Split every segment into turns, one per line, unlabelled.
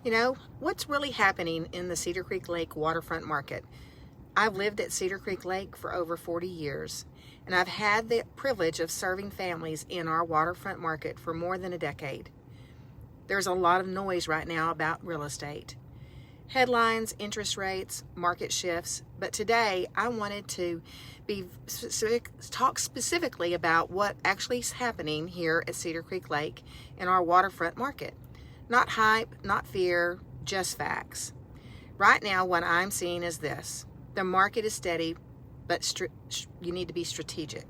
You know, what's really happening in the Cedar Creek Lake waterfront market? I've lived at Cedar Creek Lake for over 40 years, and I've had the privilege of serving families in our waterfront market for more than a decade. There's a lot of noise right now about real estate. Headlines, interest rates, market shifts, but today I wanted to talk specifically about what actually is happening here at Cedar Creek Lake in our waterfront market. Not hype, not fear, just facts. Right now, what I'm seeing is this. The market is steady, but you need to be strategic.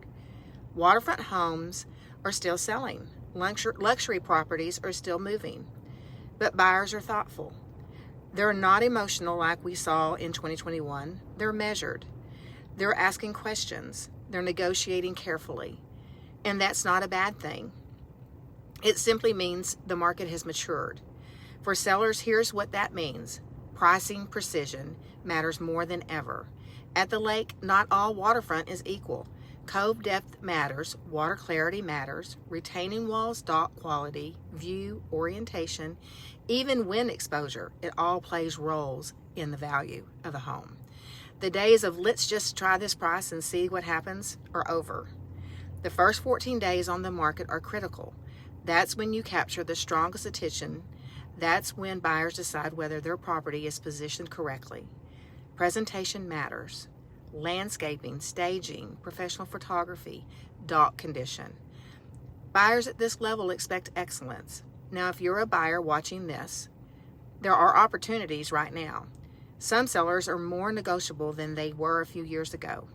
Waterfront homes are still selling. Luxury properties are still moving, but buyers are thoughtful. They're not emotional like we saw in 2021. They're measured. They're asking questions. They're negotiating carefully. And that's not a bad thing. It simply means the market has matured. For sellers, here's what that means. Pricing precision matters more than ever. At the lake, not all waterfront is equal. Cove depth matters, water clarity matters, retaining walls, dock quality, view, orientation, even wind exposure. It all plays roles in the value of a home. The days of let's just try this price and see what happens are over. The first 14 days on the market are critical. That's when you capture the strongest attention. That's when buyers decide whether their property is positioned correctly. Presentation matters. Landscaping, staging, professional photography, dock condition. Buyers at this level expect excellence. Now, if you're a buyer watching this, there are opportunities right now. Some sellers are more negotiable than they were a few years ago.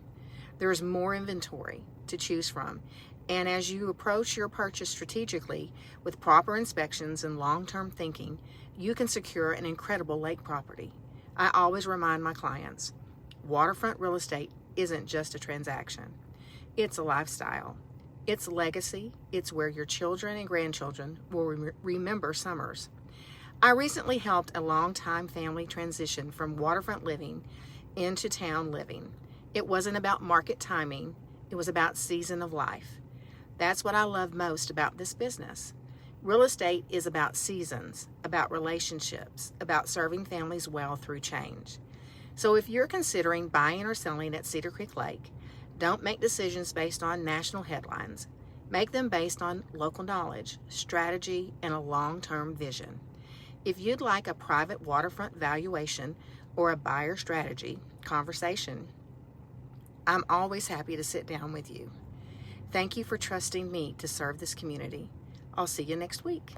There is more inventory to choose from. And as you approach your purchase strategically with proper inspections and long-term thinking, you can secure an incredible lake property. I always remind my clients, waterfront real estate isn't just a transaction. It's a lifestyle. It's legacy. It's where your children and grandchildren will remember summers. I recently helped a longtime family transition from waterfront living into town living. It wasn't about market timing. It was about season of life. That's what I love most about this business. Real estate is about seasons, about relationships, about serving families well through change. So if you're considering buying or selling at Cedar Creek Lake, don't make decisions based on national headlines. Make them based on local knowledge, strategy, and a long-term vision. If you'd like a private waterfront valuation or a buyer strategy conversation, I'm always happy to sit down with you. Thank you for trusting me to serve this community. I'll see you next week.